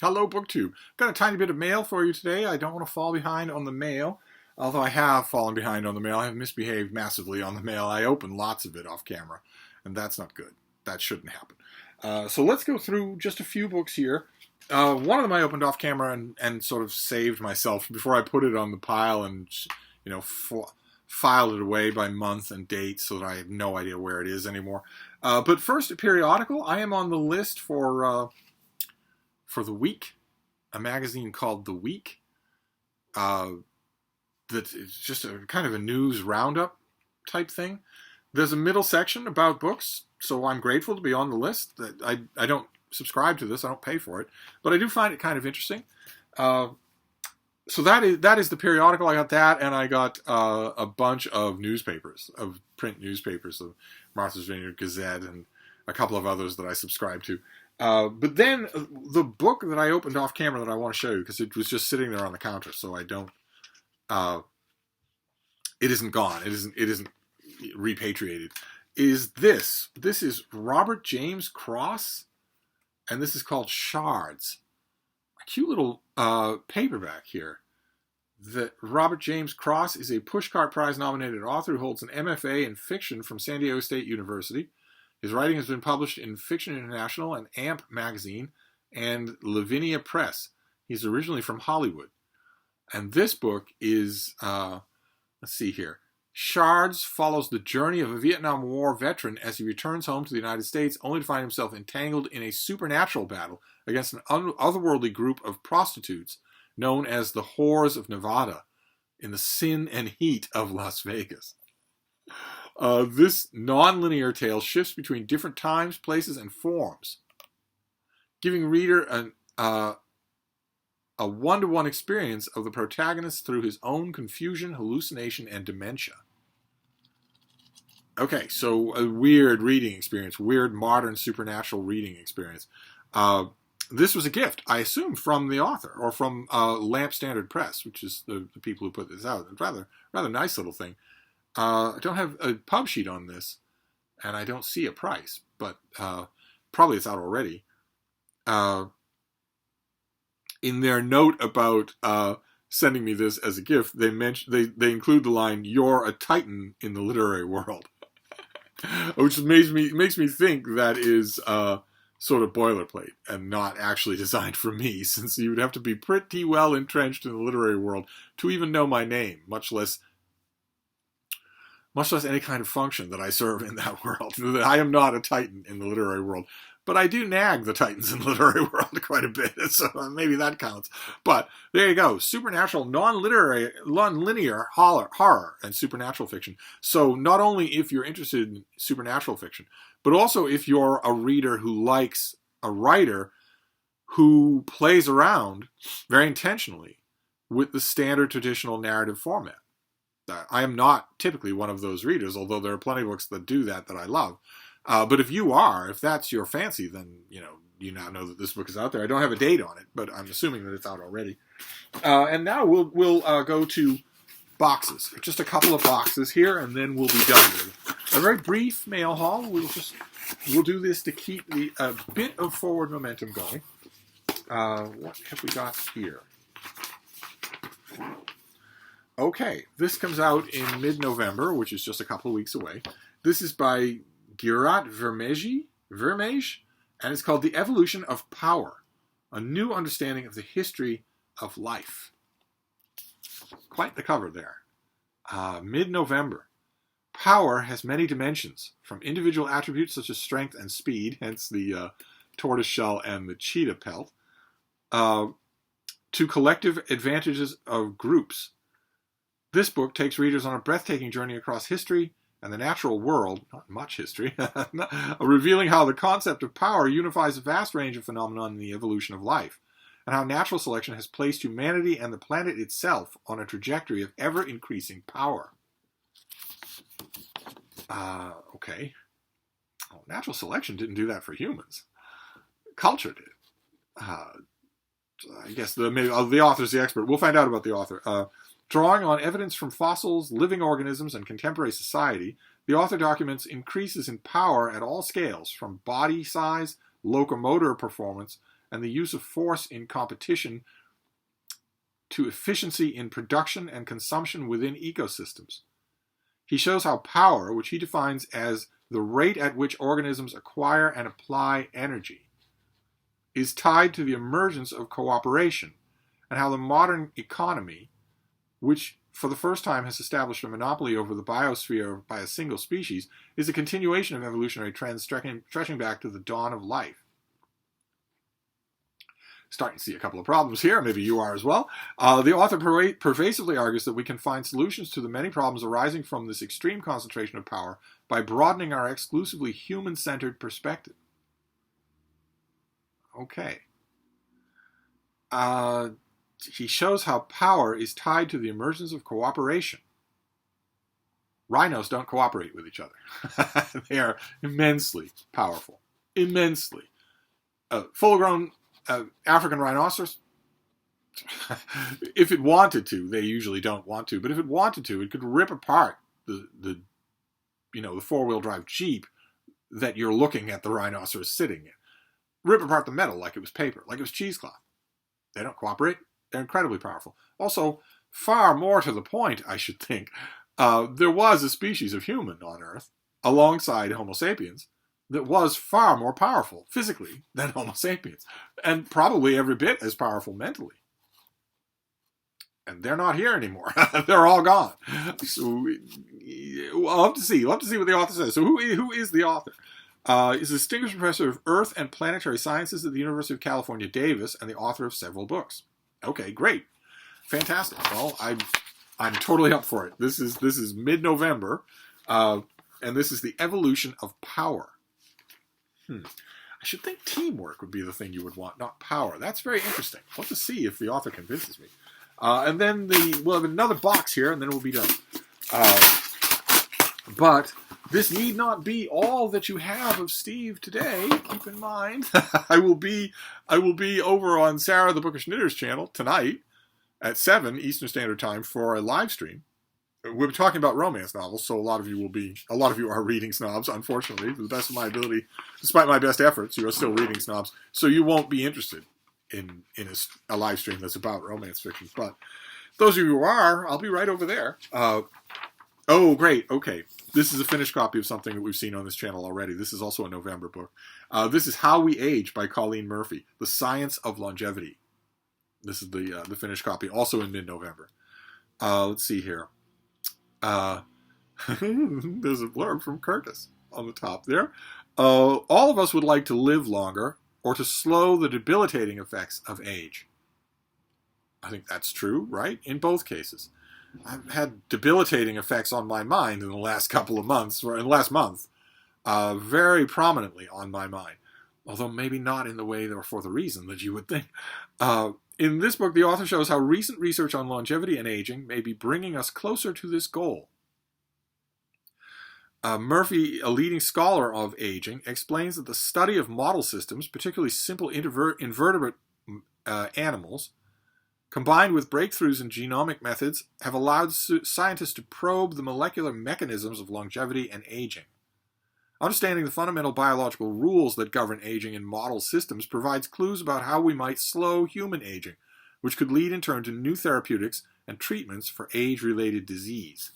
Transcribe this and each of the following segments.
Hello, BookTube. Got a tiny bit of mail for you today. I don't want to fall behind on the mail, although I have fallen behind on the mail. I have misbehaved massively on the mail. I open lots of it off camera, and that's not good. That shouldn't happen. So let's go through just a few books here. One of them I opened off camera and sort of saved myself before I put it on the pile and, filed it away by month and date so that I have no idea where it is anymore. But first, a periodical. I am on the list for The Week, a magazine called The Week. That is just a kind of a news roundup type thing. There's a middle section about books, so I'm grateful to be on the list. I don't subscribe to this, I don't pay for it, but I do find it kind of interesting. So that is the periodical. I got that, and I got a bunch of newspapers, of print newspapers, of Martha's Vineyard Gazette and a couple of others that I subscribe to. But then the book that I opened off camera that I want to show you, because it was just sitting there on the counter, so I don't. It isn't gone. It isn't repatriated. Is this? This is Robert James Cross, and this is called Shards. A cute little paperback here. That Robert James Cross is a Pushcart Prize nominated author who holds an MFA in fiction from San Diego State University. His writing has been published in Fiction International and AMP magazine and Lavinia Press. He's originally from Hollywood. And this book is, let's see here. Shards follows the journey of a Vietnam War veteran as he returns home to the United States, only to find himself entangled in a supernatural battle against an otherworldly group of prostitutes known as the Whores of Nevada in the sin and heat of Las Vegas. This non-linear tale shifts between different times, places, and forms, giving reader a one-to-one experience of the protagonist through his own confusion, hallucination, and dementia. Okay, so a weird reading experience, weird modern supernatural reading experience. This was a gift, I assume, from the author, or from Lamp Standard Press, which is the people who put this out. Rather nice little thing. I don't have a pub sheet on this, and I don't see a price, but probably it's out already. In their note about sending me this as a gift, they include the line, "You're a titan in the literary world," which makes me think that is sort of boilerplate and not actually designed for me, since you would have to be pretty well entrenched in the literary world to even know my name, much less any kind of function that I serve in that world. I am not a titan in the literary world, but I do nag the titans in the literary world quite a bit, so maybe that counts. But there you go, supernatural, non-linear horror and supernatural fiction. So not only if you're interested in supernatural fiction, but also if you're a reader who likes a writer who plays around very intentionally with the standard traditional narrative format. I am not typically one of those readers, although there are plenty of books that do that I love. But if that's your fancy, then you now know that this book is out there. I don't have a date on it, but I'm assuming that it's out already. And now we'll go to boxes, just a couple of boxes here, and then we'll be done with a very brief mail haul. We'll do this to keep a bit of forward momentum going. What have we got here? Okay, this comes out in mid-November, which is just a couple of weeks away. This is by Guirat Vermege, and it's called The Evolution of Power, a new understanding of the history of life. Quite the cover there. Mid-November. Power has many dimensions, from individual attributes such as strength and speed, hence the tortoiseshell and the cheetah pelt, to collective advantages of groups. This book takes readers on a breathtaking journey across history and the natural world, not much history, revealing how the concept of power unifies a vast range of phenomena in the evolution of life, and how natural selection has placed humanity and the planet itself on a trajectory of ever-increasing power. Okay. Well, natural selection didn't do that for humans. Culture did. I guess the author's the expert. We'll find out about the author. Drawing on evidence from fossils, living organisms, and contemporary society, the author documents increases in power at all scales, from body size, locomotor performance, and the use of force in competition to efficiency in production and consumption within ecosystems. He shows how power, which he defines as the rate at which organisms acquire and apply energy, is tied to the emergence of cooperation, and how the modern economy, which for the first time has established a monopoly over the biosphere by a single species, is a continuation of evolutionary trends stretching back to the dawn of life. Starting to see a couple of problems here. Maybe you are as well. The author pervasively argues that we can find solutions to the many problems arising from this extreme concentration of power by broadening our exclusively human-centered perspective. Okay. He shows how power is tied to the emergence of cooperation. Rhinos don't cooperate with each other. They are immensely powerful. Immensely. Full-grown African rhinoceros, if it wanted to, they usually don't want to, but if it wanted to, it could rip apart the four-wheel drive Jeep that you're looking at the rhinoceros sitting in. Rip apart the metal like it was paper, like it was cheesecloth. They don't cooperate. They're incredibly powerful. Also, far more to the point, I should think, there was a species of human on Earth, alongside Homo sapiens, that was far more powerful physically than Homo sapiens, and probably every bit as powerful mentally. And they're not here anymore. They're all gone. So we'll have to see. We'll have to see what the author says. So who is the author? He's a distinguished professor of Earth and Planetary Sciences at the University of California, Davis, and the author of several books. Okay, great. Fantastic. Well, I'm totally up for it. This is mid-November, and this is The Evolution of Power. I should think teamwork would be the thing you would want, not power. That's very interesting. We'll have to see if the author convinces me. And then we'll have another box here, and then we'll be done. But this need not be all that you have of Steve today. Keep in mind, I will be over on Sarah the Bookish Knitter's channel tonight at 7 Eastern Standard Time for a live stream. We're talking about romance novels, so a lot of you are reading snobs, unfortunately. To the best of my ability, despite my best efforts, you are still reading snobs, so you won't be interested in a live stream that's about romance fiction. But those of you who are, I'll be right over there. Oh, great. Okay. This is a finished copy of something that we've seen on this channel already. This is also a November book. This is How We Age by Colleen Murphy, The Science of Longevity. This is the finished copy, also in mid-November. Let's see here. There's a blurb from Curtis on the top there. All of us would like to live longer or to slow the debilitating effects of age. I think that's true, right? In both cases. I've had debilitating effects on my mind in the last couple of months, or in the last month, very prominently on my mind. Although maybe not in the way or for the reason that you would think. In this book, the author shows how recent research on longevity and aging may be bringing us closer to this goal. Murphy, a leading scholar of aging, explains that the study of model systems, particularly simple invertebrate animals, combined with breakthroughs in genomic methods, have allowed scientists to probe the molecular mechanisms of longevity and aging. Understanding the fundamental biological rules that govern aging in model systems provides clues about how we might slow human aging, which could lead in turn to new therapeutics and treatments for age-related disease.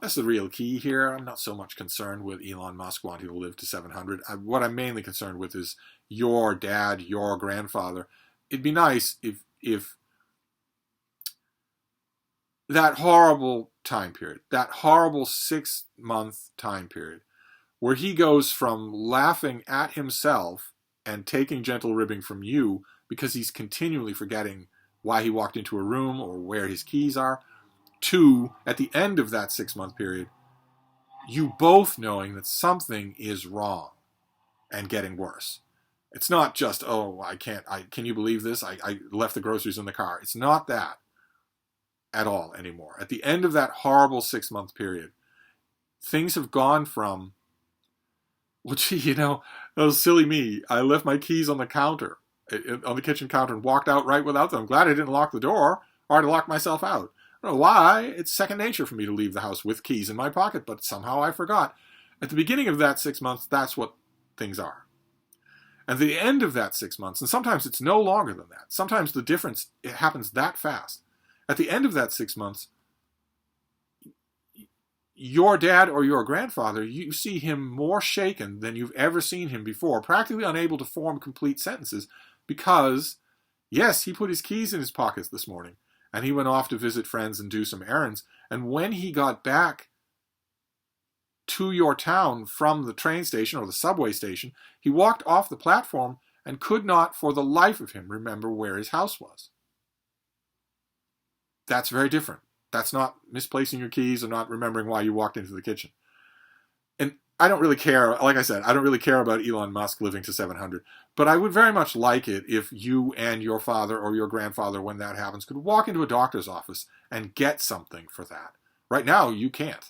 That's the real key here. I'm not so much concerned with Elon Musk wanting to live to 700. What I'm mainly concerned with is your dad, your grandfather. It'd be nice if that horrible time period, that horrible 6-month time period, where he goes from laughing at himself and taking gentle ribbing from you because he's continually forgetting why he walked into a room or where his keys are, to, at the end of that 6-month period, you both knowing that something is wrong and getting worse. It's not just, oh, can you believe this? I left the groceries in the car. It's not that at all anymore. At the end of that horrible 6-month period, things have gone from, well, gee, that was silly me. I left my keys on the counter, on the kitchen counter, and walked out right without them. I'm glad I didn't lock the door, or I'd lock myself out. I don't know why. It's second nature for me to leave the house with keys in my pocket, but somehow I forgot. At the beginning of that 6 months, that's what things are. And at the end of that 6 months, and sometimes it's no longer than that. Sometimes the difference, it happens that fast. At the end of that 6 months, your dad or your grandfather, you see him more shaken than you've ever seen him before, practically unable to form complete sentences because, yes, he put his keys in his pockets this morning and he went off to visit friends and do some errands. And when he got back to your town from the train station or the subway station, he walked off the platform and could not, for the life of him, remember where his house was. That's very different. That's not misplacing your keys or not remembering why you walked into the kitchen. And I don't really care, like I said, I don't really care about Elon Musk living to 700, but I would very much like it if you and your father or your grandfather, when that happens, could walk into a doctor's office and get something for that. Right now, you can't.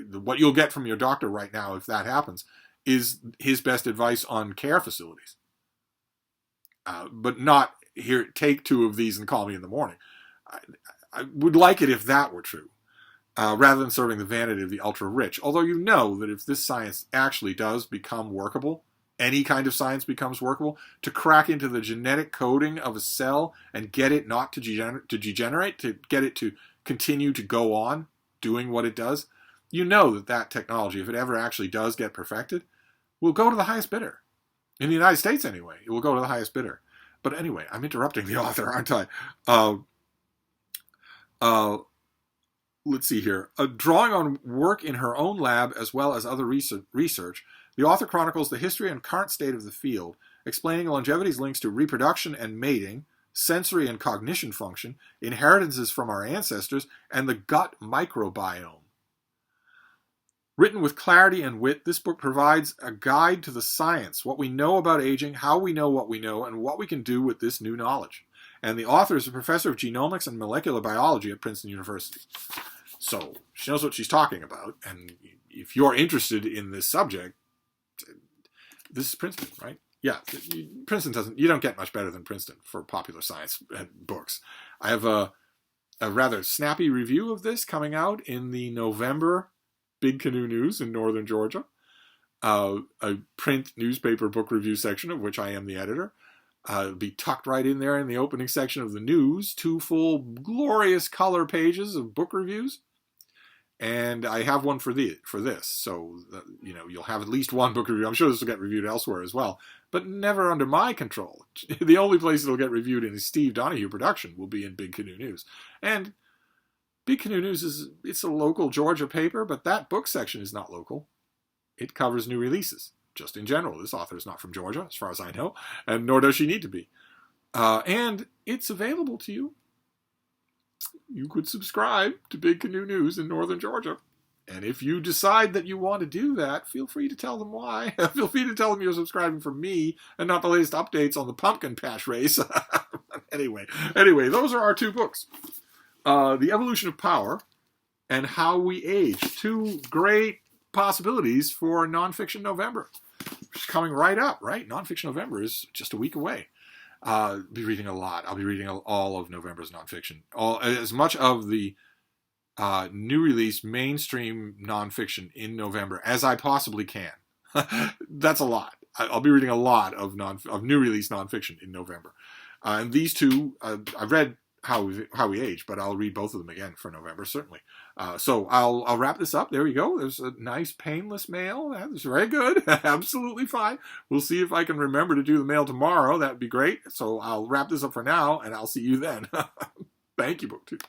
What you'll get from your doctor right now, if that happens, is his best advice on care facilities. But not, here, take 2 of these and call me in the morning. I would like it if that were true, rather than serving the vanity of the ultra-rich. Although you know that if this science actually does become workable, any kind of science becomes workable, to crack into the genetic coding of a cell and get it not to degenerate, to get it to continue to go on doing what it does, you know that that technology, if it ever actually does get perfected, will go to the highest bidder. In the United States, anyway, it will go to the highest bidder. But anyway, I'm interrupting the author, aren't I? Let's see here. Drawing on work in her own lab as well as other research, the author chronicles the history and current state of the field, explaining longevity's links to reproduction and mating, sensory and cognition function, inheritances from our ancestors, and the gut microbiome. Written with clarity and wit, this book provides a guide to the science, what we know about aging, how we know what we know, and what we can do with this new knowledge. And the author is a professor of genomics and molecular biology at Princeton University. So she knows what she's talking about. And if you're interested in this subject, this is Princeton, right? Yeah, Princeton doesn't, you don't get much better than Princeton for popular science books. I have a rather snappy review of this coming out in the November Big Canoe News in Northern Georgia, a print newspaper book review section of which I am the editor. It'll be tucked right in there in the opening section of the news, 2 full glorious color pages of book reviews. And I have one for this, so you'll have at least one book review. I'm sure this will get reviewed elsewhere as well, but never under my control. The only place it'll get reviewed in a Steve Donoghue production will be in Big Canoe News. And Big Canoe News it's a local Georgia paper, but that book section is not local. It covers new releases, just in general. This author is not from Georgia, as far as I know, and nor does she need to be. And it's available to you. You could subscribe to Big Canoe News in Northern Georgia. And if you decide that you want to do that, feel free to tell them why. Feel free to tell them you're subscribing for me and not the latest updates on the pumpkin patch race. Anyway, those are our 2 books. The Evolution of Power and How We Age. 2 great possibilities for Nonfiction November, which is coming right up, right? Nonfiction November is just a week away. I'll be reading a lot. I'll be reading all of November's nonfiction. As much of the new release mainstream nonfiction in November as I possibly can. That's a lot. I'll be reading a lot of new release nonfiction in November. And these 2, I've read How We Age, but I'll read both of them again for November, certainly. So I'll wrap this up. There you go. There's a nice painless mail. That's very good. Absolutely fine. We'll see if I can remember to do the mail tomorrow. That'd be great. So I'll wrap this up for now, and I'll see you then. Thank you, BookTube.